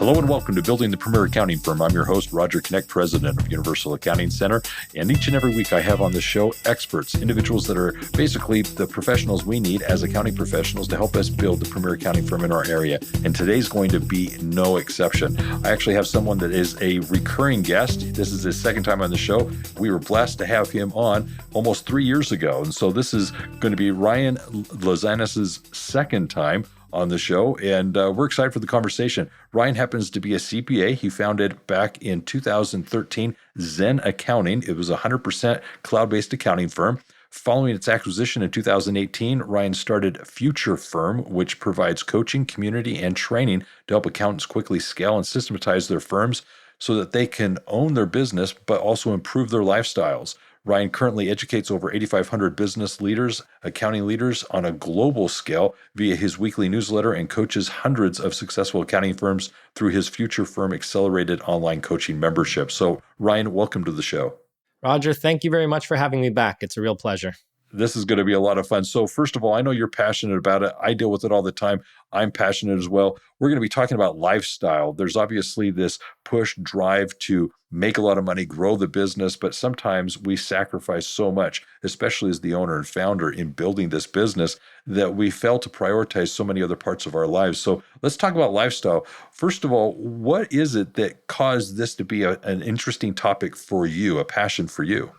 Hello and welcome to Building the Premier Accounting Firm. I'm your host, Roger Knecht, president of Universal Accounting Center. And each and every week I have on the show experts, individuals that are basically the professionals we need as accounting professionals to help us build the premier accounting firm in our area. And today's going to be no exception. I actually have someone that is a recurring guest. This is his second time on the show. We were blessed to have him on almost 3 years ago. And so this is going to be Ryan Lazanis' second time on the show, and we're excited for the conversation. Ryan happens to be a CPA. He founded back in 2013 Xen Accounting. It was a 100% cloud-based accounting firm. Following its acquisition in 2018, Ryan started Future Firm, which provides coaching, community, and training to help accountants quickly scale and systematize their firms so that they can own their business, but also improve their lifestyles. Ryan currently educates over 8,500 business leaders, accounting leaders on a global scale via his weekly newsletter and coaches hundreds of successful accounting firms through his Future Firm Accelerated online coaching membership. So, Ryan, welcome to the show. Roger, thank you very much for having me back. It's a real pleasure. This is going to be a lot of fun. So first of all, I know you're passionate about it. I deal with it all the time. I'm passionate as well. We're going to be talking about lifestyle. There's obviously this push drive to make a lot of money, grow the business, but sometimes we sacrifice so much, especially as the owner and founder in building this business, that we fail to prioritize so many other parts of our lives. So let's talk about lifestyle. First of all, what is it that caused this to be an interesting topic for you, a passion for you?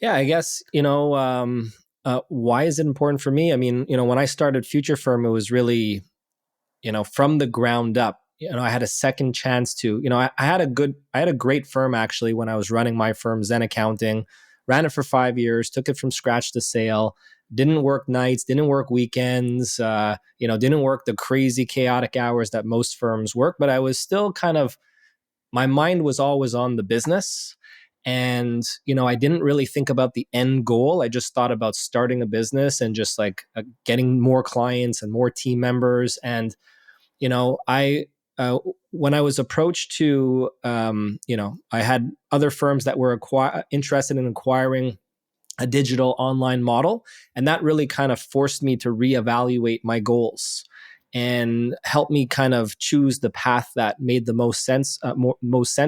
Yeah, I guess, why is it important for me? I mean, when I started Future Firm, it was really, from the ground up. I had a second chance to, I had a great firm actually when I was running my firm, Xen Accounting, ran it for 5 years, took it from scratch to sale, didn't work nights, didn't work weekends, didn't work the crazy chaotic hours that most firms work, but I was still my mind was always on the business. And, I didn't really think about the end goal. I just thought about starting a business and just getting more clients and more team members. And, when I was approached to, I had other firms that were interested in acquiring a digital online model. And that really kind of forced me to reevaluate my goals and help me kind of choose the path that made the most sense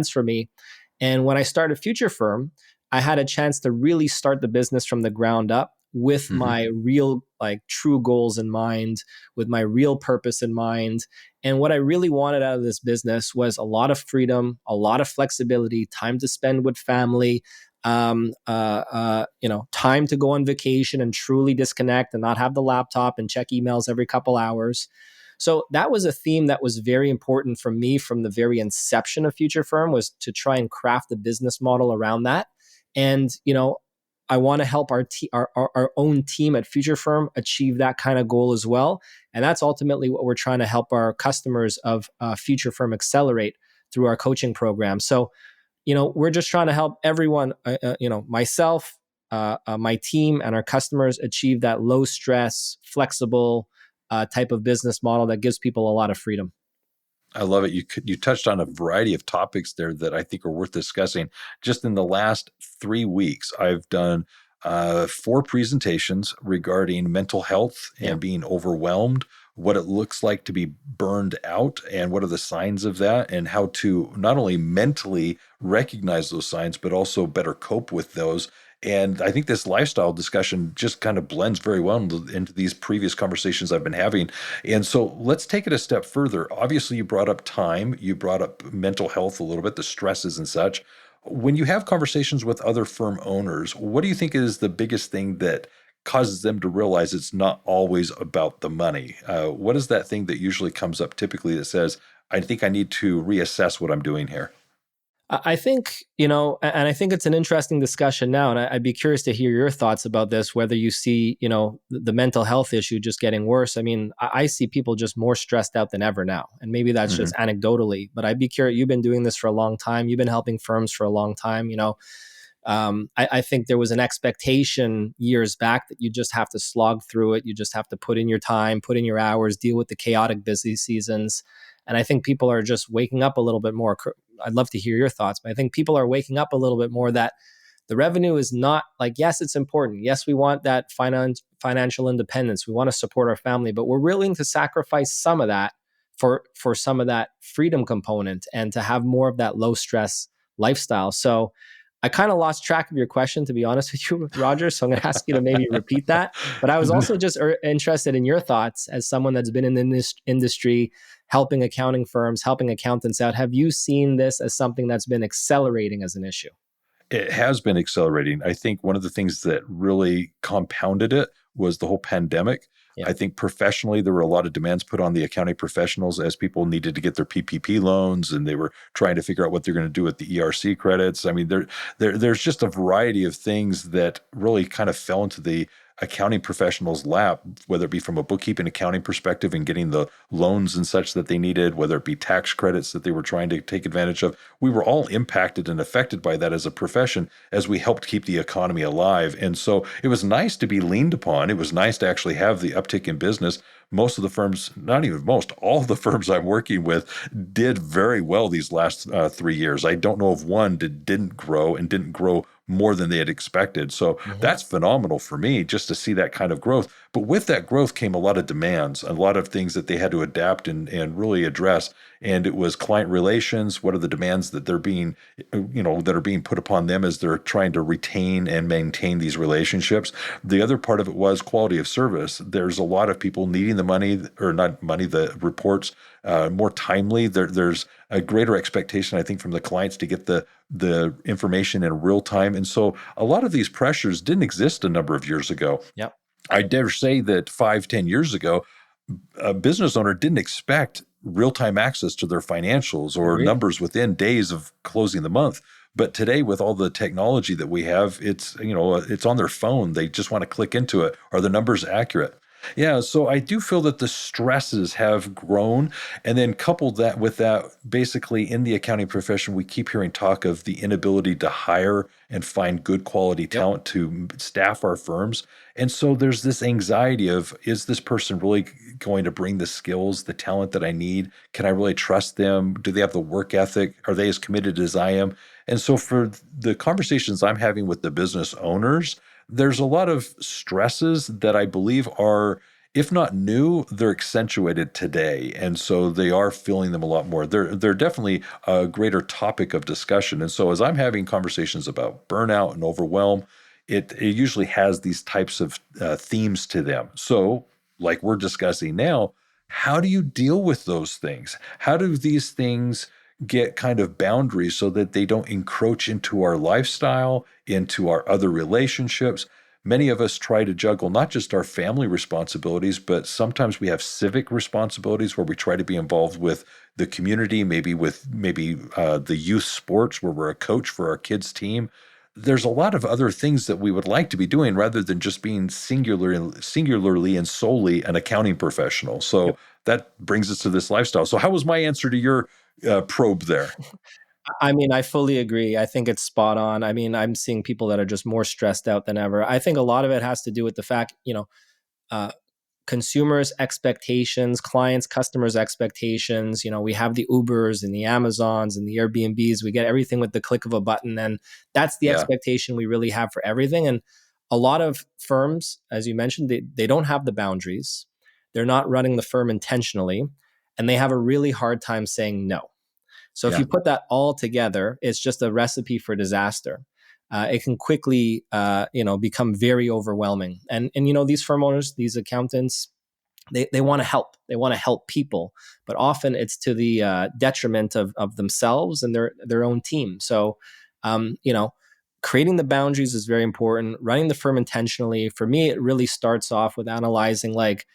for me. And when I started Future Firm, I had a chance to really start the business from the ground up with my real, true goals in mind, with my real purpose in mind. And what I really wanted out of this business was a lot of freedom, a lot of flexibility, time to spend with family, time to go on vacation and truly disconnect and not have the laptop and check emails every couple hours. So that was a theme that was very important for me from the very inception of Future Firm, was to try and craft a business model around that. And, I want to help our own team at Future Firm achieve that kind of goal as well. And that's ultimately what we're trying to help our customers of Future Firm accelerate through our coaching program. So, we're just trying to help everyone, myself, my team and our customers achieve that low stress, flexible, type of business model that gives people a lot of freedom. I love it. You touched on a variety of topics there that I think are worth discussing. Just in the last 3 weeks, I've done 4 presentations regarding mental health and being overwhelmed, what it looks like to be burned out, and what are the signs of that, and how to not only mentally recognize those signs, but also better cope with those. And I think this lifestyle discussion just kind of blends very well into these previous conversations I've been having. And so let's take it a step further. Obviously, you brought up time, you brought up mental health a little bit, the stresses and such. When you have conversations with other firm owners, what do you think is the biggest thing that causes them to realize it's not always about the money? What is that thing that usually comes up typically that says, I think I need to reassess what I'm doing here? I think, and I think it's an interesting discussion now, and I'd be curious to hear your thoughts about this, whether you see, the mental health issue just getting worse. I mean, I see people just more stressed out than ever now, and maybe that's just anecdotally, but I'd be curious. You've been doing this for a long time. You've been helping firms for a long time. I think there was an expectation years back that you just have to slog through it. You just have to put in your time, put in your hours, deal with the chaotic busy seasons. And I think people are just waking up a little bit more. I'd love to hear your thoughts, but I think people are waking up a little bit more that the revenue is not yes, it's important. Yes, we want that financial independence. We want to support our family, but we're willing to sacrifice some of that for some of that freedom component and to have more of that low stress lifestyle. So I kind of lost track of your question, to be honest with you, Roger. So I'm going to ask you to maybe repeat that. But I was also just interested in your thoughts as someone that's been in this industry, helping accounting firms, helping accountants out. Have you seen this as something that's been accelerating as an issue? It has been accelerating. I think one of the things that really compounded it was the whole pandemic. Yeah. I think professionally, there were a lot of demands put on the accounting professionals as people needed to get their PPP loans and they were trying to figure out what they're going to do with the ERC credits. I mean, there's just a variety of things that really kind of fell into the accounting professionals' lap, whether it be from a bookkeeping accounting perspective and getting the loans and such that they needed, whether it be tax credits that they were trying to take advantage of. We were all impacted and affected by that as a profession as we helped keep the economy alive. And so it was nice to be leaned upon. It was nice to actually have the uptick in business. Most of the firms, not even most, all of the firms I'm working with did very well these last 3 years. I don't know of one that didn't grow and didn't grow more than they had expected. So that's phenomenal for me just to see that kind of growth. But with that growth came a lot of demands, a lot of things that they had to adapt and really address. And it was client relations. What are the demands that they're being, that are being put upon them as they're trying to retain and maintain these relationships? The other part of it was quality of service. There's a lot of people needing the money, or not money, the reports more timely. There's a greater expectation, I think, from the clients to get the information in real time. And so a lot of these pressures didn't exist a number of years ago. Yep. I dare say that 5-10 years ago, a business owner didn't expect real-time access to their financials or Agreed. numbers within days of closing the month. But today, with all the technology that we have, it's on their phone. They just want to click into it. Are the numbers accurate? Yeah, so I do feel that the stresses have grown. And then coupled that with that, basically in the accounting profession, we keep hearing talk of the inability to hire and find good quality talent to staff our firms. And so there's this anxiety of, is this person really going to bring the skills, the talent that I need? Can I really trust them? Do they have the work ethic? Are they as committed as I am? And so for the conversations I'm having with the business owners, there's a lot of stresses that I believe are, if not new, they're accentuated today. And so they are feeling them a lot more. They're definitely a greater topic of discussion. And so as I'm having conversations about burnout and overwhelm, it usually has these types of themes to them. So like we're discussing now, how do you deal with those things? How do these things get kind of boundaries so that they don't encroach into our lifestyle, into our other relationships? Many of us try to juggle not just our family responsibilities, but sometimes we have civic responsibilities where we try to be involved with the community, maybe the youth sports where we're a coach for our kids' team. There's a lot of other things that we would like to be doing rather than just being singularly and solely an accounting professional. So that brings us to this lifestyle. So how was my answer to your probe there? I mean, I fully agree. I think it's spot on. I mean, I'm seeing people that are just more stressed out than ever. I think a lot of it has to do with the fact, uh, consumers' expectations, clients, customers' expectations. We have the Ubers and the Amazons and the Airbnbs. We get everything with the click of a button. And that's the expectation we really have for everything. And a lot of firms, as you mentioned, they don't have the boundaries. They're not running the firm intentionally. And they have a really hard time saying no. So if you put that all together, it's just a recipe for disaster. It can quickly, become very overwhelming. And these firm owners, these accountants, they want to help. They want to help people, but often it's to the detriment of themselves and their own team. So, creating the boundaries is very important. Running the firm intentionally, for me, it really starts off with analyzing, like,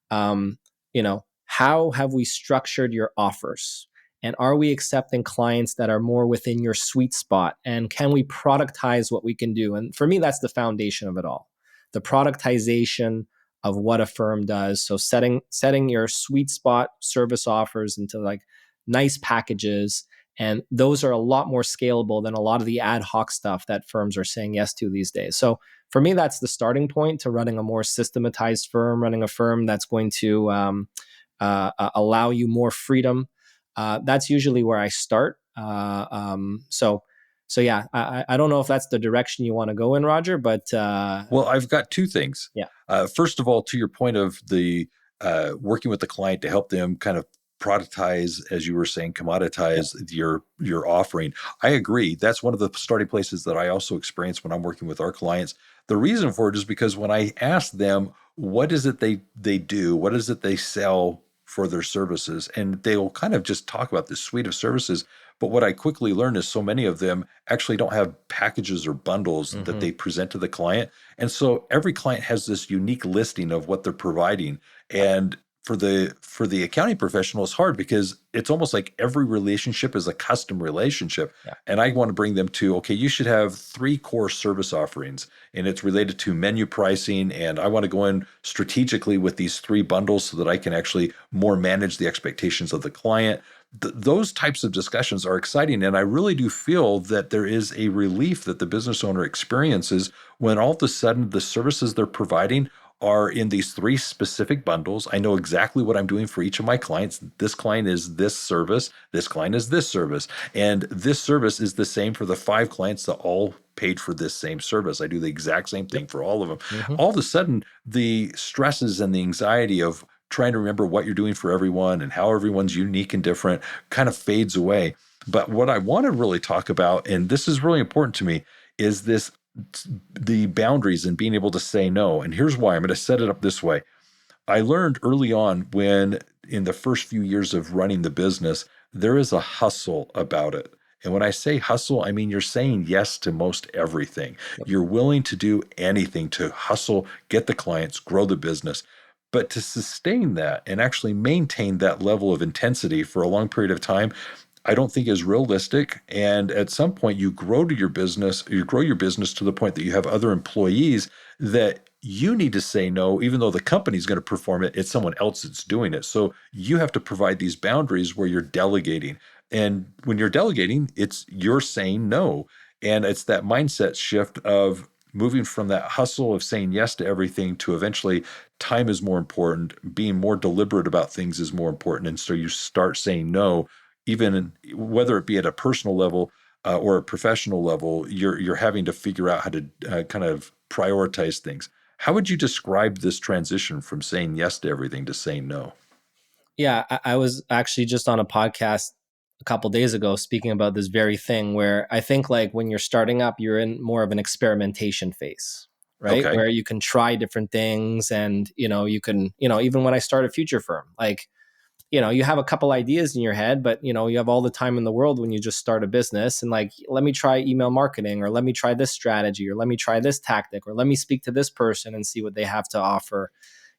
how have we structured your offers? And are we accepting clients that are more within your sweet spot? And can we productize what we can do? And for me, that's the foundation of it all. The productization of what a firm does. So setting your sweet spot service offers into like nice packages. And those are a lot more scalable than a lot of the ad hoc stuff that firms are saying yes to these days. So for me, that's the starting point to running a more systematized firm, running a firm that's going to allow you more freedom. That's usually where I start. So yeah, I don't know if that's the direction you want to go in, Roger, but well, I've got two things. Yeah. First of all, to your point of the working with the client to help them kind of productize, as you were saying, commoditize your offering. I agree. That's one of the starting places that I also experience when I'm working with our clients. The reason for it is because when I ask them, what is it they do? What is it they sell for their services? And they'll kind of just talk about this suite of services. But what I quickly learned is so many of them actually don't have packages or bundles that they present to the client. And so every client has this unique listing of what they're providing. And for the accounting professional, it's hard because it's almost like every relationship is a custom relationship. Yeah. And I want to bring them to, okay, you should have 3 core service offerings, and it's related to menu pricing. And I want to go in strategically with these 3 bundles so that I can actually more manage the expectations of the client. Those types of discussions are exciting. And I really do feel that there is a relief that the business owner experiences when all of a sudden the services they're providing are in these 3 specific bundles. I know exactly what I'm doing for each of my clients. This client is this service. This client is this service. And this service is the same for the 5 clients that all paid for this same service. I do the exact same thing for all of them. All of a sudden, the stresses and the anxiety of trying to remember what you're doing for everyone and how everyone's unique and different kind of fades away. But what I want to really talk about, and this is really important to me, is the boundaries and being able to say no. And here's why. I'm going to set it up this way. I learned early on when in the first few years of running the business, there is a hustle about it. And when I say hustle, I mean you're saying yes to most everything. You're willing to do anything to hustle, get the clients, grow the business. But to sustain that and actually maintain that level of intensity for a long period of time, I don't think is realistic. And at some point you grow your business to the point that you have other employees that you need to say no, even though the company's going to perform it, it's someone else that's doing it. So you have to provide these boundaries where you're delegating. And when you're delegating, you're saying no. And it's that mindset shift of moving from that hustle of saying yes to everything to eventually time is more important, being more deliberate about things is more important. And so you start saying no, even whether it be at a personal level or a professional level, you're having to figure out how to kind of prioritize things. How would you describe this transition from saying yes to everything to saying no? Yeah, I was actually just on a podcast a couple days ago speaking about this very thing where I think like when you're starting up, you're in more of an experimentation phase, right? Okay. Where you can try different things and, you can, even when I started Future Firm, like, you have a couple ideas in your head, but you have all the time in the world when you just start a business and like, let me try email marketing, or let me try this strategy, or let me try this tactic, or let me speak to this person and see what they have to offer.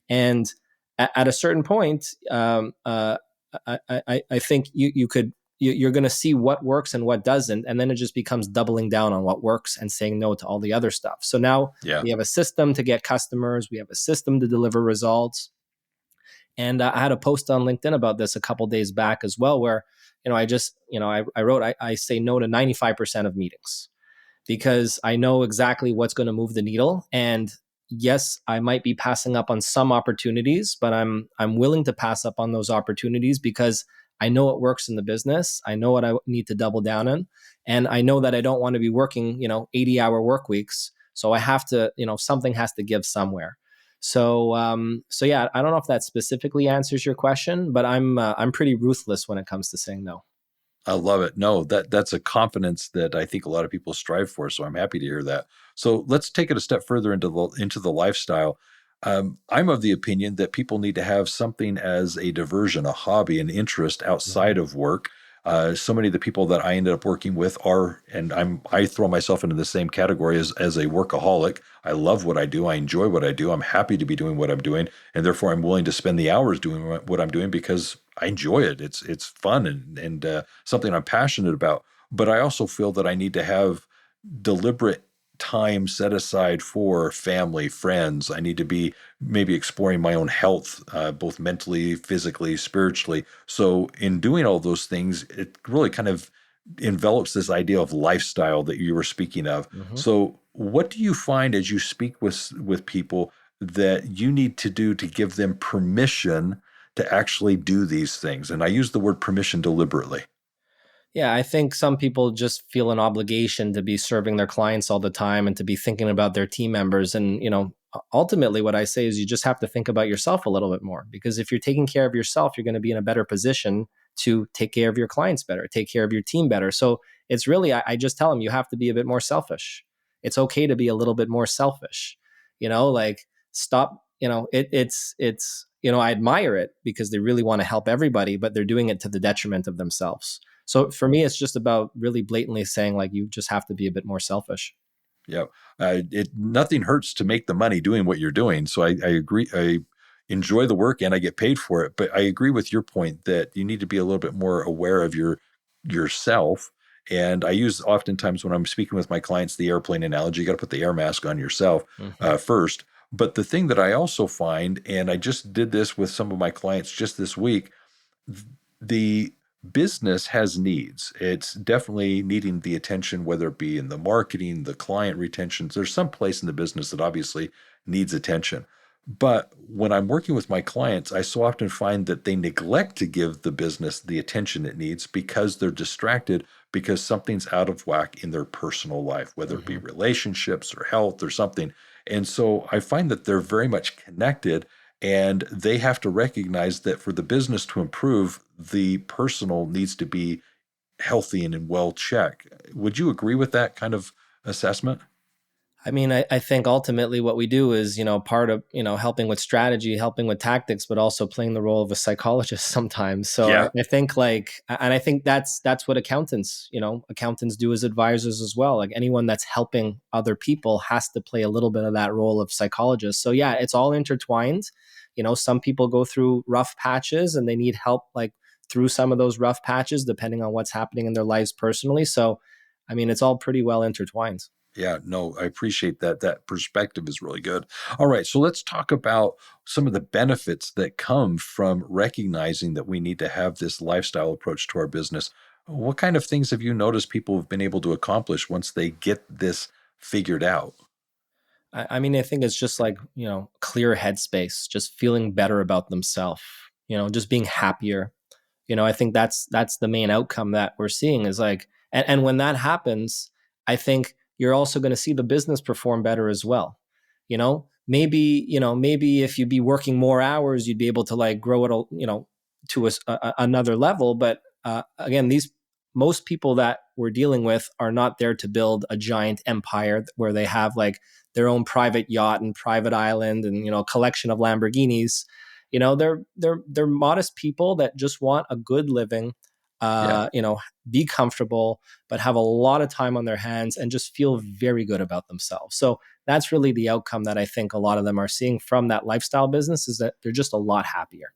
And at a certain point, I think you're going to see what works and what doesn't, and then it just becomes doubling down on what works and saying no to all the other stuff. So now we have a system to get customers, we have a system to deliver results. And I had a post on LinkedIn about this a couple days back as well, where I wrote I say no to 95% of meetings because I know exactly what's going to move the needle. And yes, I might be passing up on some opportunities, but I'm willing to pass up on those opportunities because I know it works in the business. I know what I need to double down on, and I know that I don't want to be working 80-hour work weeks. So I have to something has to give somewhere. So yeah, I don't know if that specifically answers your question, but I'm pretty ruthless when it comes to saying no. I love it. No, that's a confidence that I think a lot of people strive for. So I'm happy to hear that. So let's take it a step further into the lifestyle. I'm of the opinion that people need to have something as a diversion, a hobby, an interest outside of work. So many of the people that I ended up working with are, and I throw myself into the same category as a workaholic. I love what I do. I enjoy what I do. I'm happy to be doing what I'm doing, and therefore I'm willing to spend the hours doing what I'm doing because I enjoy it. It's fun and something I'm passionate about. But I also feel that I need to have deliberate time set aside for family, friends. I need to be maybe exploring my own health, both mentally, physically, spiritually. So in doing all those things, it really kind of envelops this idea of lifestyle that you were speaking of. So what do you find as you speak with people that you need to do to give them permission to actually do these things? And I use the word permission deliberately. Yeah, I think some people just feel an obligation to be serving their clients all the time and to be thinking about their team members. And, ultimately what I say is you just have to think about yourself a little bit more, because if you're taking care of yourself, you're going to be in a better position to take care of your clients better, take care of your team better. So it's really, I just tell them you have to be a bit more selfish. It's okay to be a little bit more selfish, like stop, it's, I admire it because they really want to help everybody, but they're doing it to the detriment of themselves. So for me, it's just about really blatantly saying like, you just have to be a bit more selfish. Yeah. Nothing hurts to make the money doing what you're doing. So I agree. I enjoy the work and I get paid for it. But I agree with your point that you need to be a little bit more aware of yourself. And I use oftentimes when I'm speaking with my clients, the airplane analogy. You got to put the air mask on yourself first. But the thing that I also find, and I just did this with some of my clients just this week, the business has needs. It's definitely needing the attention, whether it be in the marketing, the client retention. There's some place in the business that obviously needs attention. But when I'm working with my clients, I so often find that they neglect to give the business the attention it needs because they're distracted because something's out of whack in their personal life, whether it be relationships or health or something. And so I find that they're very much connected, and they have to recognize that for the business to improve, the personal needs to be healthy and in well check. Would you agree with that kind of assessment? I mean, I think ultimately what we do is, part of, helping with strategy, helping with tactics, but also playing the role of a psychologist sometimes. So Yeah. I think and I think that's what accountants do as advisors as well. Like anyone that's helping other people has to play a little bit of that role of psychologist. So yeah, it's all intertwined. Some people go through rough patches and they need help like through some of those rough patches, depending on what's happening in their lives personally. So, I mean, it's all pretty well intertwined. Yeah, no, I appreciate that. That perspective is really good. All right, so let's talk about some of the benefits that come from recognizing that we need to have this lifestyle approach to our business. What kind of things have you noticed people have been able to accomplish once they get this figured out? I mean, I think it's just like, clear headspace, just feeling better about themselves, just being happier. I think that's the main outcome that we're seeing is like, and when that happens, I think you're also going to see the business perform better as well. Maybe if you'd be working more hours, you'd be able to like grow it, to another level. But again, most people that we're dealing with are not there to build a giant empire where they have like their own private yacht and private island and a collection of Lamborghinis. They're modest people that just want a good living, Yeah. be comfortable, but have a lot of time on their hands and just feel very good about themselves. So that's really the outcome that I think a lot of them are seeing from that lifestyle business, is that they're just a lot happier.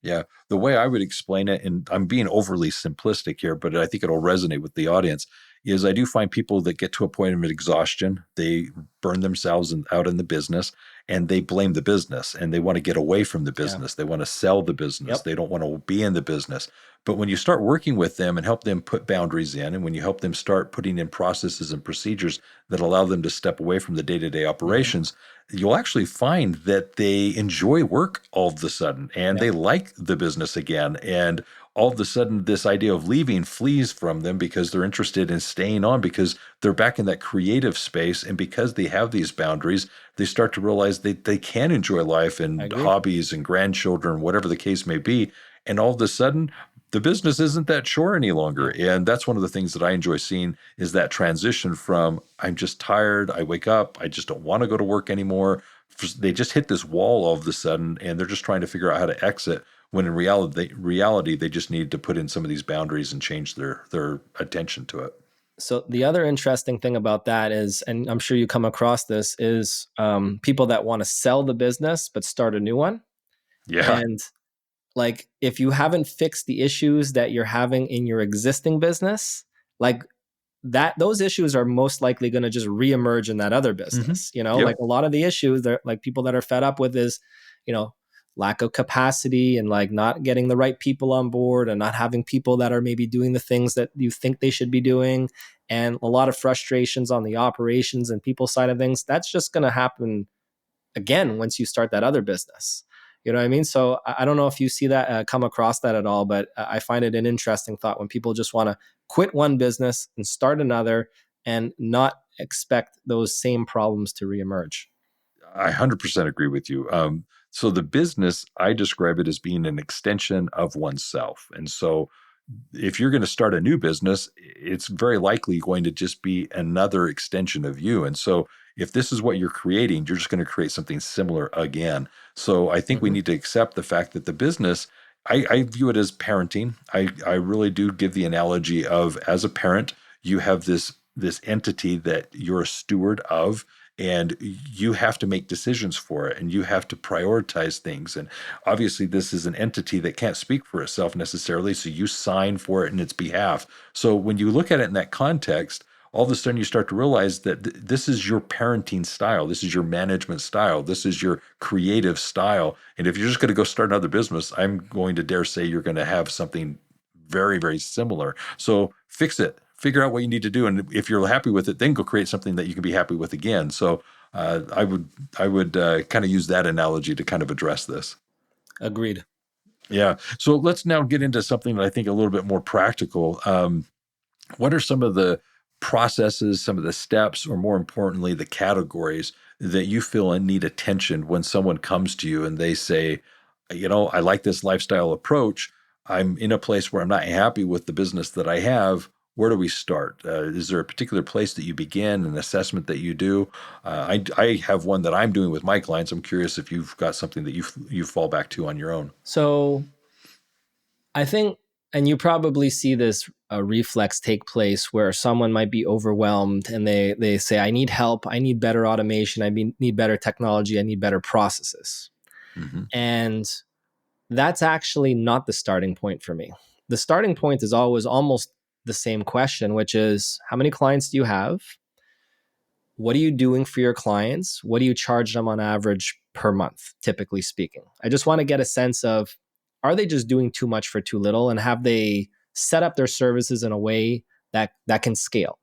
Yeah. The way I would explain it, and I'm being overly simplistic here, but I think it'll resonate with the audience, is I do find people that get to a point of exhaustion, they burn themselves out in the business and they blame the business and they want to get away from the business. They want to sell the business. Yep. They don't want to be in the business. But when you start working with them and help them put boundaries in, and when you help them start putting in processes and procedures that allow them to step away from the day-to-day operations, you'll actually find that they enjoy work all of a sudden and they like the business again. And all of a sudden, this idea of leaving flees from them because they're interested in staying on because they're back in that creative space. And because they have these boundaries, they start to realize they can enjoy life and hobbies and grandchildren, whatever the case may be. And all of a sudden, the business isn't that chore any longer. And that's one of the things that I enjoy seeing is that transition from I'm just tired, I wake up, I just don't want to go to work anymore. They just hit this wall all of a sudden and they're just trying to figure out how to exit, when in reality they just need to put in some of these boundaries and change their attention to it. So the other interesting thing about that is, and I'm sure you come across this, is people that want to sell the business but start a new one. Yeah. And like if you haven't fixed the issues that you're having in your existing business, like those issues are most likely going to just reemerge in that other business. Like a lot of the issues that like people that are fed up with is, you know, lack of capacity and like not getting the right people on board and not having people that are maybe doing the things that you think they should be doing, and a lot of frustrations on the operations and people side of things. That's just going to happen again once you start that other business. You know what I mean? So I don't know if you see that, come across that at all, but I find it an interesting thought when people just want to quit one business and start another and not expect those same problems to reemerge. I 100% agree with you. So the business, I describe it as being an extension of oneself. And so if you're going to start a new business, it's very likely going to just be another extension of you. And so if this is what you're creating, you're just going to create something similar again. So I think we need to accept the fact that the business, I view it as parenting. I really do give the analogy of, as a parent, you have this entity that you're a steward of, and you have to make decisions for it, and you have to prioritize things. And obviously this is an entity that can't speak for itself necessarily, so you sign for it in its behalf. So when you look at it in that context, all of a sudden you start to realize that this is your parenting style, this is your management style, this is your creative style. And if you're just going to go start another business, I'm going to dare say you're going to have something very, very similar. So fix it. Figure out what you need to do, and if you're happy with it, then go create something that you can be happy with again. So I would kind of use that analogy to kind of address this. Agreed. Yeah. So let's now get into something that I think a little bit more practical. What are some of the processes, some of the steps, or more importantly, the categories that you feel need attention when someone comes to you and they say, I like this lifestyle approach. I'm in a place where I'm not happy with the business that I have. Where do we start? Is there a particular place that you begin, an assessment that you do? I have one that I'm doing with my clients. I'm curious if you've got something that you fall back to on your own. So I think, and you probably see this reflex take place where someone might be overwhelmed and they say, I need help, I need better automation, need better technology, I need better processes. Mm-hmm. And that's actually not the starting point for me. The starting point is always almost the same question, which is, how many clients do you have? What are you doing for your clients? What do you charge them on average per month, typically speaking? I just want to get a sense of, are they just doing too much for too little? And have they set up their services in a way that can scale?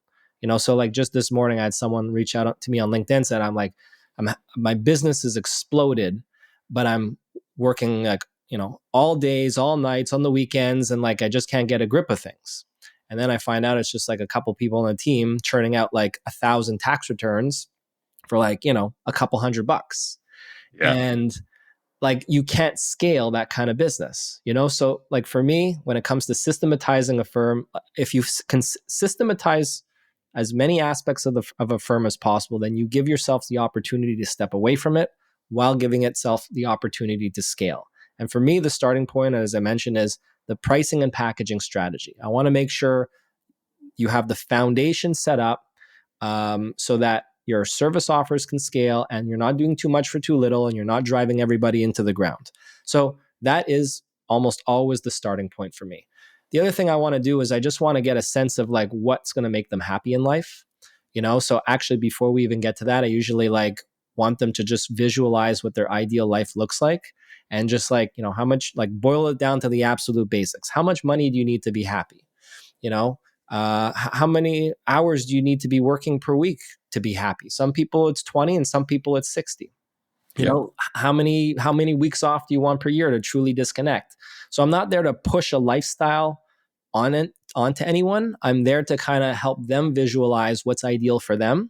So like just this morning, I had someone reach out to me on LinkedIn, said, my business has exploded, but I'm working like, all days, all nights, on the weekends, and like I just can't get a grip of things. And then I find out it's just like a couple people on the team churning out like 1,000 tax returns for like, a couple $100. Yeah. And like, you can't scale that kind of business, So like for me, when it comes to systematizing a firm, if you can systematize as many aspects of a firm as possible, then you give yourself the opportunity to step away from it while giving itself the opportunity to scale. And for me, the starting point, as I mentioned, is the pricing and packaging strategy. I want to make sure you have the foundation set up so that your service offers can scale and you're not doing too much for too little and you're not driving everybody into the ground. So that is almost always the starting point for me. The other thing I want to do is I just want to get a sense of like what's going to make them happy in life. So actually before we even get to that, I usually like want them to just visualize what their ideal life looks like. And just like, how much, like boil it down to the absolute basics. How much money do you need to be happy? How many hours do you need to be working per week to be happy? Some people it's 20 and some people it's 60. How many weeks off do you want per year to truly disconnect? So I'm not there to push a lifestyle onto anyone. I'm there to kind of help them visualize what's ideal for them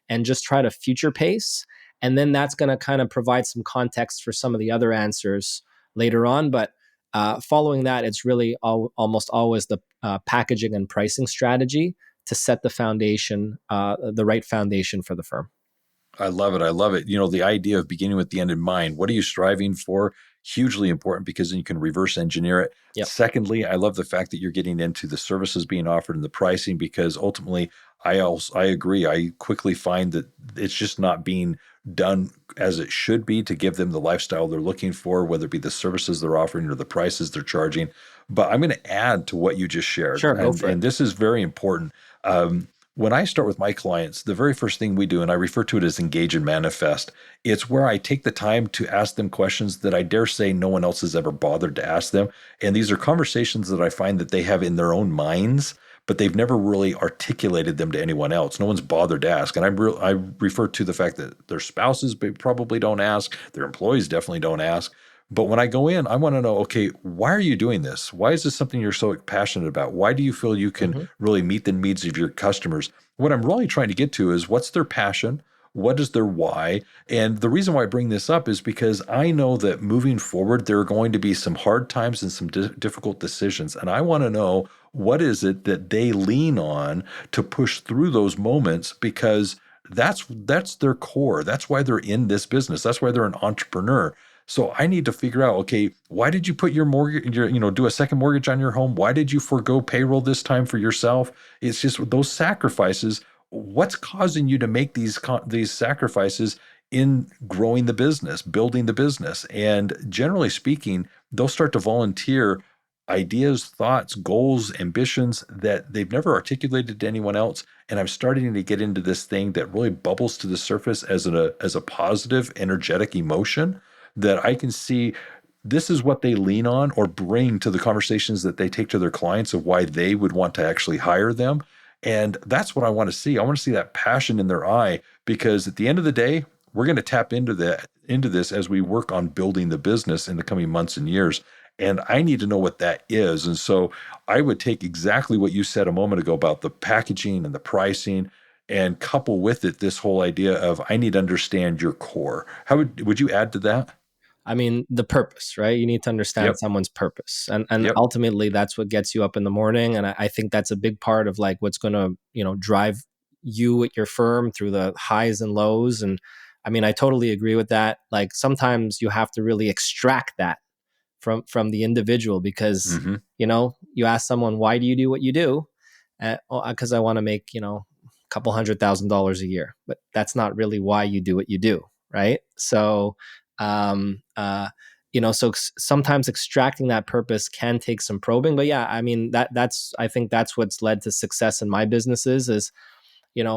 and just try to future pace. And then that's going to kind of provide some context for some of the other answers later on. But following that, it's really almost always the packaging and pricing strategy to set the foundation, the right foundation for the firm. I love it. I love it. The idea of beginning with the end in mind. What are you striving for? Hugely important, because then you can reverse engineer it. Yep. Secondly, I love the fact that you're getting into the services being offered and the pricing, because ultimately I agree. I quickly find that it's just not being done as it should be to give them the lifestyle they're looking for, whether it be the services they're offering or the prices they're charging. But I'm going to add to what you just shared. Sure, go for it. And this is very important. When I start with my clients, the very first thing we do, and I refer to it as engage and manifest, it's where I take the time to ask them questions that I dare say no one else has ever bothered to ask them. And these are conversations that I find that they have in their own minds, but they've never really articulated them to anyone else. No one's bothered to ask. And I refer to the fact that their spouses probably don't ask, their employees definitely don't ask. But when I go in, I want to know, okay, why are you doing this? Why is this something you're so passionate about? Why do you feel you can really meet the needs of your customers? What I'm really trying to get to is, what's their passion? What is their why? And the reason why I bring this up is because I know that moving forward, there are going to be some hard times and some difficult decisions. And I want to know, what is it that they lean on to push through those moments, because that's their core. That's why they're in this business. That's why they're an entrepreneur. So I need to figure out, okay, why did you put your mortgage, do a second mortgage on your home? Why did you forego payroll this time for yourself? It's just those sacrifices. What's causing you to make these sacrifices in growing the business, building the business? And generally speaking, they'll start to volunteer ideas, thoughts, goals, ambitions that they've never articulated to anyone else. And I'm starting to get into this thing that really bubbles to the surface as a positive, energetic emotion that I can see. This is what they lean on or bring to the conversations that they take to their clients of why they would want to actually hire them. And that's what I want to see. I want to see that passion in their eye, because at the end of the day, we're going to tap into this as we work on building the business in the coming months and years. And I need to know what that is. And so I would take exactly what you said a moment ago about the packaging and the pricing, and couple with it this whole idea of, I need to understand your core. How would you add to that? I mean, the purpose, right? You need to understand Yep. someone's purpose. And Yep. ultimately that's what gets you up in the morning. And I think that's a big part of like what's gonna, drive you at your firm through the highs and lows. And I mean, I totally agree with that. Like sometimes you have to really extract that from the individual, because Mm-hmm. you ask someone, why do you do what you do? Because I want to make a couple $100,000 a year, but that's not really why you do what you do, right? So um uh sometimes extracting that purpose can take some probing. But yeah, I mean, that's I think that's what's led to success in my businesses is,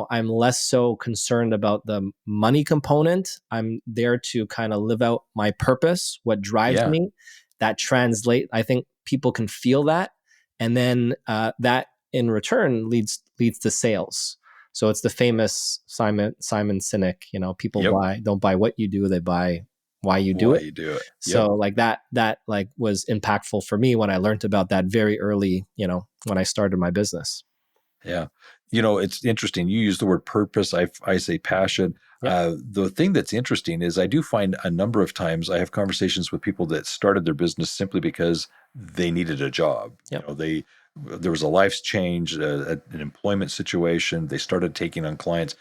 I'm less so concerned about the money component. I'm there to kind of live out my purpose, what drives Yeah. me. That translate. I think people can feel that, and then that in return leads to sales. So it's the famous Simon Sinek. People Yep. don't buy what you do; they buy why you do Why it. you do it. So Yep. like that like was impactful for me when I learned about that very early. When I started my business. Yeah. It's interesting. You use the word purpose. I say passion. Yep. The thing that's interesting is I do find a number of times I have conversations with people that started their business simply because they needed a job. Yep. There was a life change, an employment situation. They started taking on clients,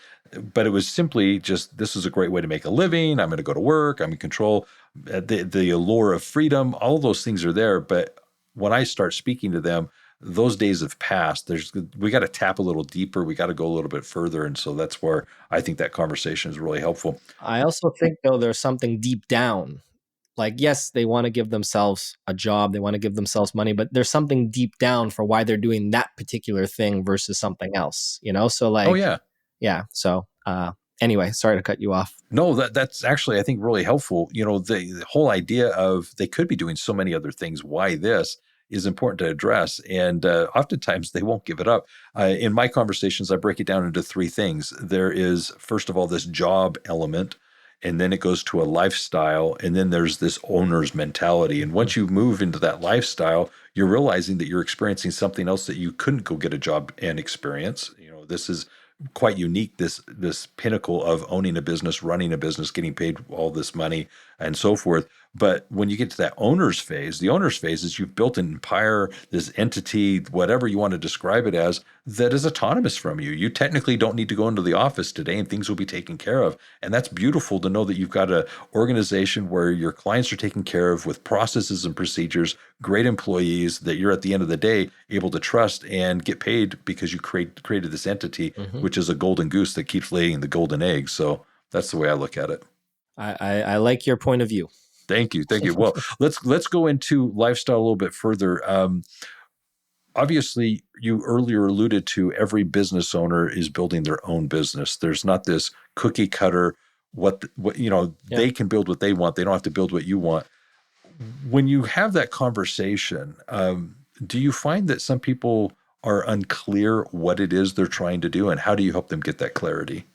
but it was simply just, this is a great way to make a living. I'm going to go to work. I'm in control. The allure of freedom, all those things are there. But when I start speaking to them, those days have passed. We got to tap a little deeper. We got to go a little bit further. And so that's where I think that conversation is really helpful. I also think though there's something deep down. Like yes, they want to give themselves a job, they want to give themselves money, but there's something deep down for why they're doing that particular thing versus something else. So Oh like yeah. yeah, so anyway, sorry to cut you off. No, that's actually, I think, really helpful. The whole idea of they could be doing so many other things. Why this is important to address. And oftentimes they won't give it up. In my conversations, I break it down into three things. There is, first of all, this job element, and then it goes to a lifestyle, and then there's this owner's mentality. And once you move into that lifestyle, you're realizing that you're experiencing something else that you couldn't go get a job and experience. This is quite unique, this pinnacle of owning a business, running a business, getting paid all this money and so forth. But when you get to that owner's phase, the owner's phase is you've built an empire, this entity, whatever you want to describe it as, that is autonomous from you. You technically don't need to go into the office today and things will be taken care of. And that's beautiful to know that you've got an organization where your clients are taken care of with processes and procedures, great employees that you're at the end of the day able to trust and get paid because you created this entity, Mm-hmm. which is a golden goose that keeps laying the golden eggs. So that's the way I look at it. I like your point of view. Thank you. Thank you. Well, let's go into lifestyle a little bit further. Obviously, you earlier alluded to every business owner is building their own business. There's not this cookie cutter, Yeah. they can build what they want. They don't have to build what you want. When you have that conversation, do you find that some people are unclear what it is they're trying to do, and how do you help them get that clarity?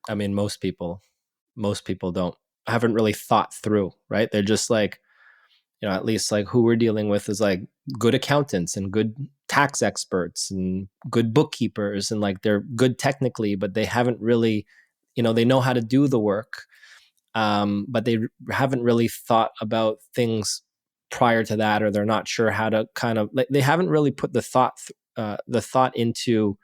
I mean, most people don't haven't really thought through, right? They're just like, at least like who we're dealing with is like good accountants and good tax experts and good bookkeepers, and like they're good technically, but they haven't really they know how to do the work, but they haven't really thought about things prior to that, or they're not sure how to they haven't really put the thought into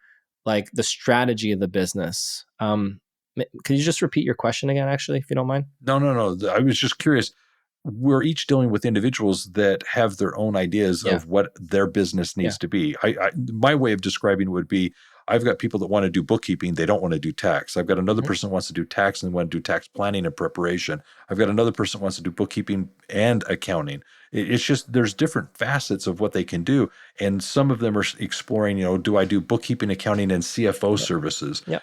like the strategy of the business. Could you just repeat your question again, actually, if you don't mind? No. I was just curious. We're each dealing with individuals that have their own ideas Yeah. of what their business needs to be. My way of describing it would be, I've got people that want to do bookkeeping. They don't want to do tax. I've got another person who wants to do tax and want to do tax planning and preparation. I've got another person who wants to do bookkeeping and accounting. It's just, there's different facets of what they can do. And some of them are exploring, do I do bookkeeping, accounting, and CFO services? Yeah.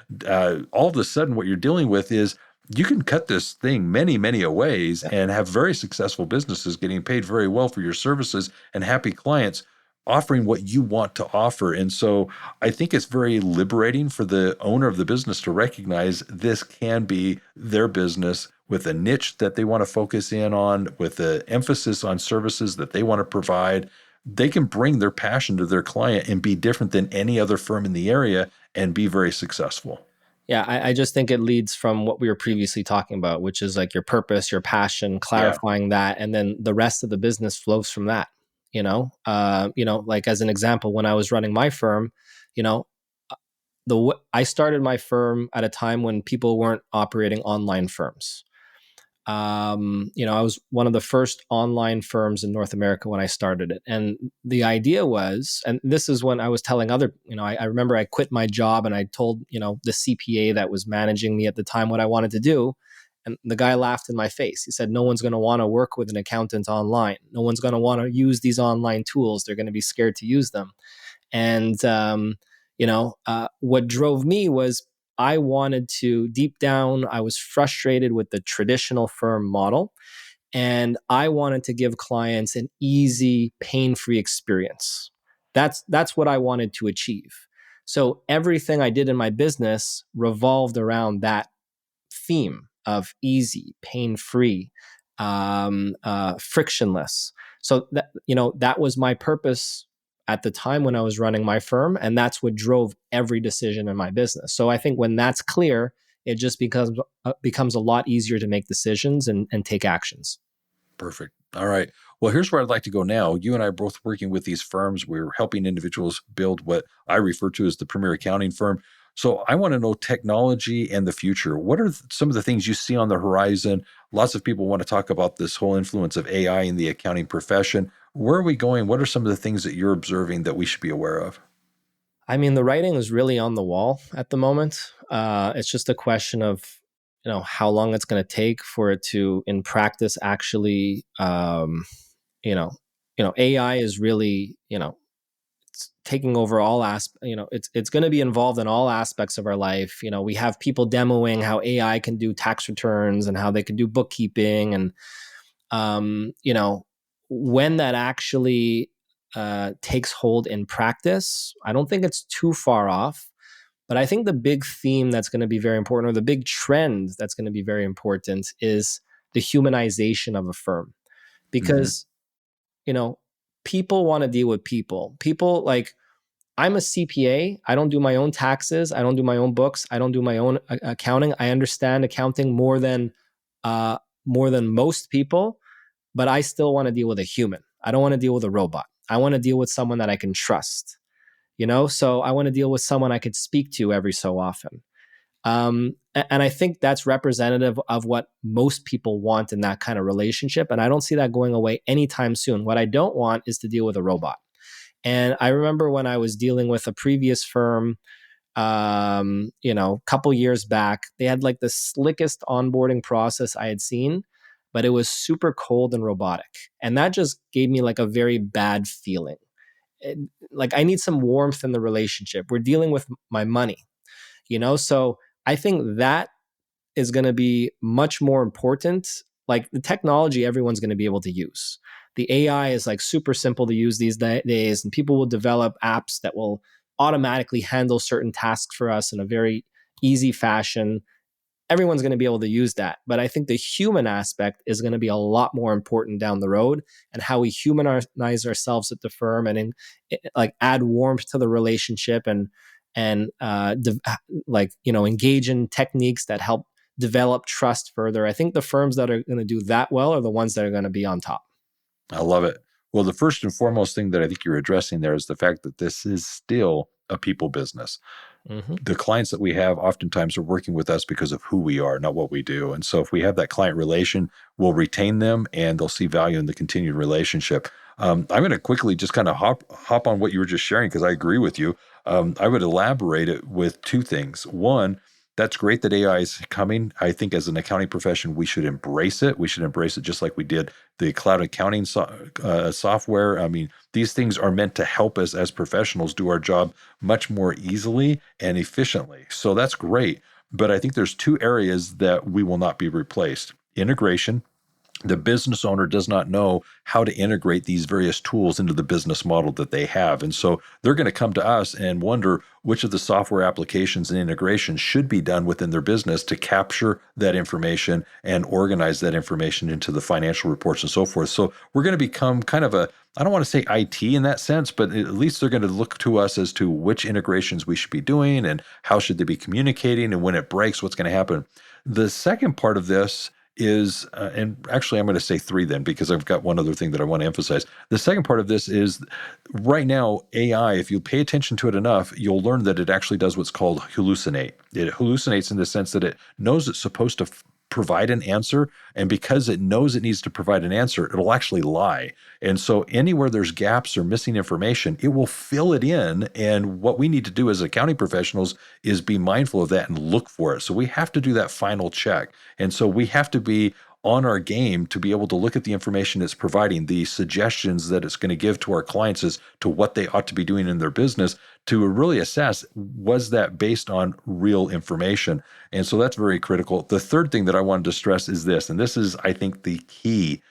All of a sudden, what you're dealing with is, you can cut this thing many, many ways and have very successful businesses getting paid very well for your services and happy clients offering what you want to offer. And so I think it's very liberating for the owner of the business to recognize this can be their business with a niche that they want to focus in on, with the emphasis on services that they want to provide. They can bring their passion to their client and be different than any other firm in the area and be very successful. Yeah, I just think it leads from what we were previously talking about, which is like your purpose, your passion, clarifying that, and then the rest of the business flows from that. Like as an example, when I was running my firm, I started my firm at a time when people weren't operating online firms. I was one of the first online firms in North America when I started it. And the idea was, and this is when I was telling I remember I quit my job and I told, the CPA that was managing me at the time what I wanted to do. And the guy laughed in my face. He said, no one's going to want to work with an accountant online. No one's going to want to use these online tools. They're going to be scared to use them. And, what drove me was I wanted to, deep down, I was frustrated with the traditional firm model. And I wanted to give clients an easy, pain-free experience. That's what I wanted to achieve. So everything I did in my business revolved around that theme of easy, pain-free, frictionless. So that was my purpose at the time when I was running my firm, and that's what drove every decision in my business. So I think when that's clear, it just becomes a lot easier to make decisions and take actions. Perfect. All right. Well, here's where I'd like to go now. You and I are both working with these firms. We're helping individuals build what I refer to as the premier accounting firm. So I want to know technology and the future. What are some of the things you see on the horizon? Lots of people want to talk about this whole influence of AI in the accounting profession. Where are we going? What are some of the things that you're observing that we should be aware of? I mean, the writing is really on the wall at the moment. It's just a question of, how long it's going to take for it to, in practice, actually, AI is really, it's taking over all it's going to be involved in all aspects of our life. We have people demoing how AI can do tax returns and how they can do bookkeeping. And, when that actually takes hold in practice, I don't think it's too far off. But I think the big theme that's going to be very important, or the big trend that's going to be very important, is the humanization of a firm. Because, people want to deal with people. People, like, I'm a CPA. I don't do my own taxes. I don't do my own books. I don't do my own accounting. I understand accounting more than most people, but I still want to deal with a human. I don't want to deal with a robot. I want to deal with someone that I can trust. So I want to deal with someone I could speak to every so often. And I think that's representative of what most people want in that kind of relationship. And I don't see that going away anytime soon. What I don't want is to deal with a robot. And I remember when I was dealing with a previous firm, couple years back, they had like the slickest onboarding process I had seen, but it was super cold and robotic. And that just gave me like a very bad feeling. Like, I need some warmth in the relationship. We're dealing with my money, so I think that is going to be much more important. Like, the technology, everyone's going to be able to use. The AI is like super simple to use these days, and people will develop apps that will automatically handle certain tasks for us in a very easy fashion. Everyone's going to be able to use that. But I think the human aspect is going to be a lot more important down the road, and how we humanize ourselves at the firm and like add warmth to the relationship, and and engage in techniques that help develop trust further. I think the firms that are going to do that well are the ones that are going to be on top. I love it. Well, the first and foremost thing that I think you're addressing there is the fact that this is still a people business. Mm-hmm. The clients that we have oftentimes are working with us because of who we are, not what we do. And so if we have that client relation, we'll retain them and they'll see value in the continued relationship. I'm going to quickly just kind of hop on what you were just sharing because I agree with you. I would elaborate it with two things. One, that's great that AI is coming. I think as an accounting profession, we should embrace it. We should embrace it just like we did the cloud accounting software. I mean, these things are meant to help us as professionals do our job much more easily and efficiently. So that's great. But I think there's two areas that we will not be replaced. Integration. The business owner does not know how to integrate these various tools into the business model that they have. And so they're going to come to us and wonder which of the software applications and integrations should be done within their business to capture that information and organize that information into the financial reports and so forth. So we're going to become kind of I don't want to say IT in that sense, but at least they're going to look to us as to which integrations we should be doing and how should they be communicating, and when it breaks, what's going to happen. The second part of this is, and actually I'm going to say three then, because I've got one other thing that I want to emphasize. The second part of this is right now, AI, if you pay attention to it enough, you'll learn that it actually does what's called hallucinate. It hallucinates in the sense that it knows it's supposed to provide an answer. And because it knows it needs to provide an answer, it'll actually lie. And so anywhere there's gaps or missing information, it will fill it in. And what we need to do as accounting professionals is be mindful of that and look for it. So we have to do that final check. And so we have to be on our game to be able to look at the information it's providing, the suggestions that it's going to give to our clients as to what they ought to be doing in their business, to really assess, was that based on real information? And so that's very critical. The third thing that I wanted to stress is this, and this is, I think, the key,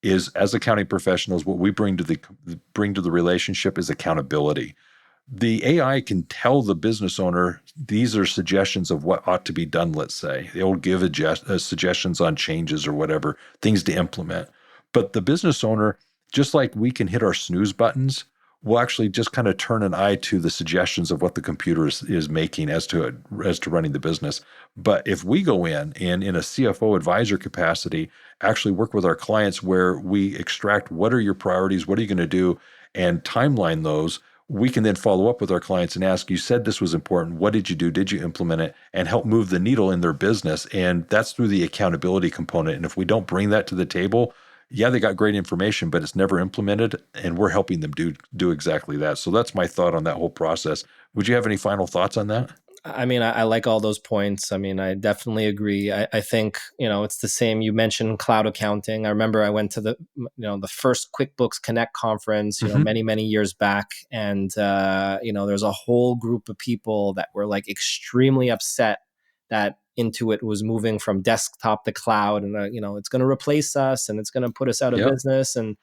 is as accounting professionals, what we bring to the relationship is accountability. The AI can tell the business owner, these are suggestions of what ought to be done, let's say. They'll give suggestions on changes or whatever, things to implement. But the business owner, just like we can hit our snooze buttons, will actually just kind of turn an eye to the suggestions of what the computer is making as to running the business. But if we go in and in a CFO advisor capacity, actually work with our clients where we extract what are your priorities, what are you going to do, and timeline those, we can then follow up with our clients and ask, you said this was important. What did you do? Did you implement it? And help move the needle in their business. And that's through the accountability component. And if we don't bring that to the table, yeah, they got great information, but it's never implemented. And we're helping them do exactly that. So that's my thought on that whole process. Would you have any final thoughts on that? I mean, I like all those points. I mean, I definitely agree. I think, it's the same. You mentioned cloud accounting. I remember I went to the first QuickBooks Connect conference, many, many years back. And, there's a whole group of people that were like extremely upset that Intuit was moving from desktop to cloud, and, it's going to replace us and it's going to put us out of business. And,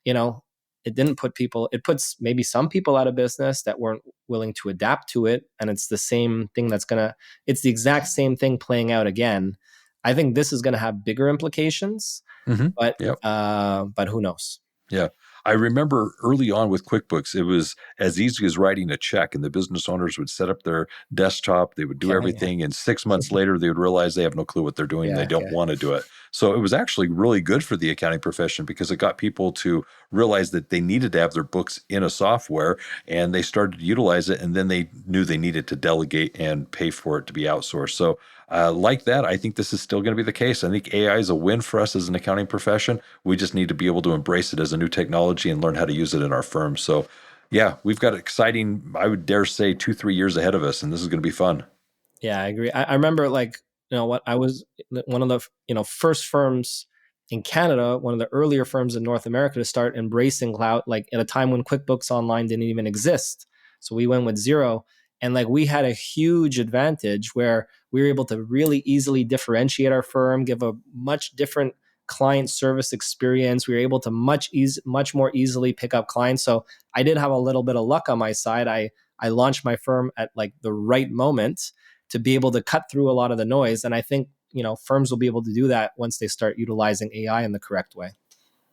it didn't put people, it puts maybe some people out of business that weren't willing to adapt to it. And it's the same thing it's the exact same thing playing out again. I think this is going to have bigger implications, but who knows? Yeah. I remember early on with QuickBooks, it was as easy as writing a check, and the business owners would set up their desktop. They would do everything. And 6 months later, they would realize they have no clue what they're doing. They don't want to do it. So it was actually really good for the accounting profession because it got people to realize that they needed to have their books in a software, and they started to utilize it. And then they knew they needed to delegate and pay for it to be outsourced. So like that, I think this is still going to be the case. I think AI is a win for us as an accounting profession. We just need to be able to embrace it as a new technology and learn how to use it in our firm. So yeah, we've got exciting, I would dare say 2-3 years ahead of us, and this is going to be fun. Yeah, I agree. I remember I was one of the, first firms in Canada, one of the earlier firms in North America to start embracing cloud, like at a time when QuickBooks Online didn't even exist. So we went with Xero. And we had a huge advantage where we were able to really easily differentiate our firm, give a much different client service experience. We were able to much more easily pick up clients. So I did have a little bit of luck on my side. I launched my firm at the right moment to be able to cut through a lot of the noise. And I think, firms will be able to do that once they start utilizing AI in the correct way.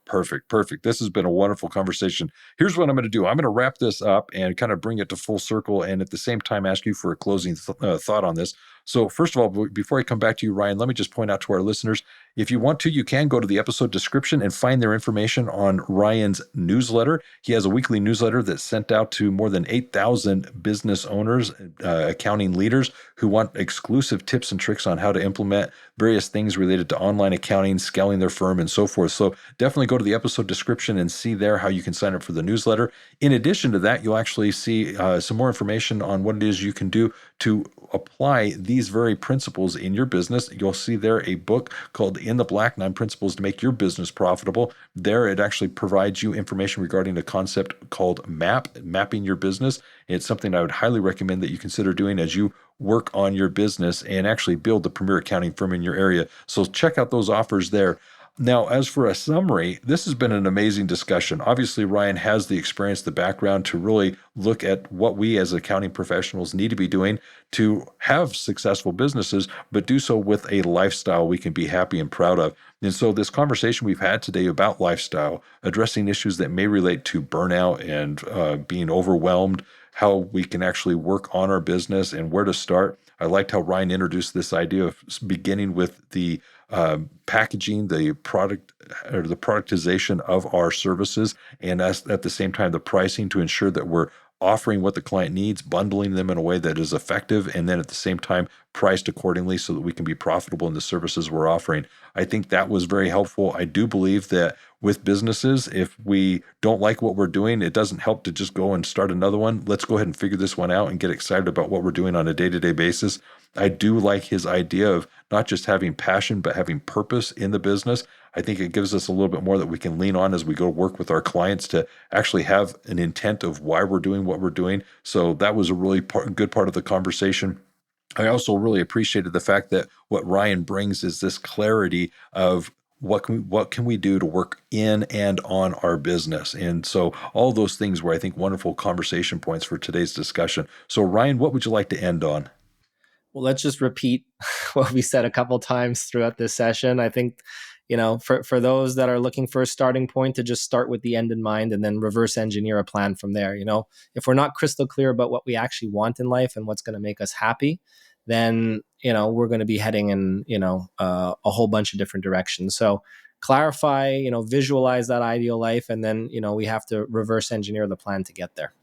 Perfect. Perfect. This has been a wonderful conversation. Here's what I'm going to do. I'm going to wrap this up and kind of bring it to full circle, and at the same time ask you for a closing thought on this. So first of all, before I come back to you, Ryan, let me just point out to our listeners, if you want to, you can go to the episode description and find their information on Ryan's newsletter. He has a weekly newsletter that's sent out to more than 8,000 business owners, accounting leaders who want exclusive tips and tricks on how to implement various things related to online accounting, scaling their firm, and so forth. So definitely go to the episode description and see there how you can sign up for the newsletter. In addition to that, you'll actually see some more information on what it is you can do to apply these very principles in your business. You'll see there a book called In the Black, 9 Principles to Make Your Business Profitable. There, it actually provides you information regarding a concept called mapping your business. It's something I would highly recommend that you consider doing as you work on your business and actually build the premier accounting firm in your area. So check out those offers there. Now, as for a summary, this has been an amazing discussion. Obviously, Ryan has the experience, the background to really look at what we as accounting professionals need to be doing to have successful businesses, but do so with a lifestyle we can be happy and proud of. And so this conversation we've had today about lifestyle, addressing issues that may relate to burnout and being overwhelmed, how we can actually work on our business and where to start. I liked how Ryan introduced this idea of beginning with the packaging, the product or the productization of our services, and at the same time, the pricing to ensure that we're offering what the client needs, bundling them in a way that is effective, and then at the same time, priced accordingly so that we can be profitable in the services we're offering. I think that was very helpful. I do believe that with businesses, if we don't like what we're doing, it doesn't help to just go and start another one. Let's go ahead and figure this one out and get excited about what we're doing on a day-to-day basis. I do like his idea of not just having passion, but having purpose in the business. I think it gives us a little bit more that we can lean on as we go work with our clients to actually have an intent of why we're doing what we're doing. So that was a really good part of the conversation. I also really appreciated the fact that what Ryan brings is this clarity of what can we do to work in and on our business. And so all those things were, I think, wonderful conversation points for today's discussion. So Ryan, what would you like to end on? Well, let's just repeat what we said a couple times throughout this session. I think, for those that are looking for a starting point, to just start with the end in mind and then reverse engineer a plan from there. If we're not crystal clear about what we actually want in life and what's going to make us happy, then, we're going to be heading in, a whole bunch of different directions. So clarify, visualize that ideal life. And then, we have to reverse engineer the plan to get there.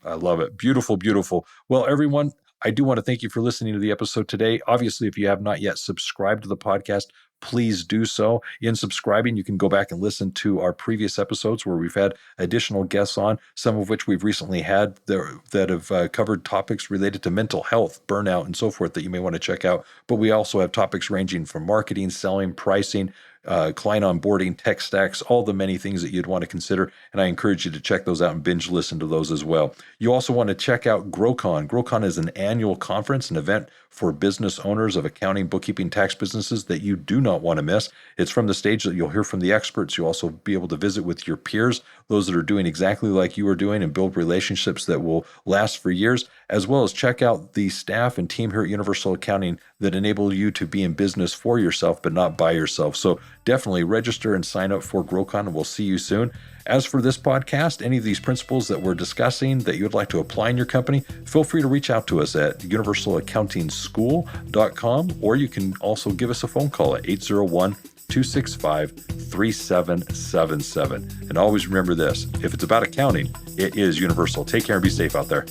I love it. Beautiful, beautiful. Well, everyone, I do want to thank you for listening to the episode today. Obviously, if you have not yet subscribed to the podcast, please do so. In subscribing, you can go back and listen to our previous episodes where we've had additional guests on, some of which we've recently had that have covered topics related to mental health, burnout, and so forth that you may want to check out. But we also have topics ranging from marketing, selling, pricing, client onboarding, tech stacks, all the many things that you'd want to consider. And I encourage you to check those out and binge listen to those as well. You also want to check out GrowCon. GrowCon is an annual conference, an event for business owners of accounting, bookkeeping, tax businesses that you do not want to miss. It's from the stage that you'll hear from the experts. You'll also be able to visit with your peers, those that are doing exactly like you are doing, and build relationships that will last for years, as well as check out the staff and team here at Universal Accounting that enable you to be in business for yourself, but not by yourself. So definitely register and sign up for GrowCon, and we'll see you soon. As for this podcast, any of these principles that we're discussing that you'd like to apply in your company, feel free to reach out to us at universalaccountingschool.com, or you can also give us a phone call at 801-265-3777. And always remember this, if it's about accounting, it is universal. Take care and be safe out there.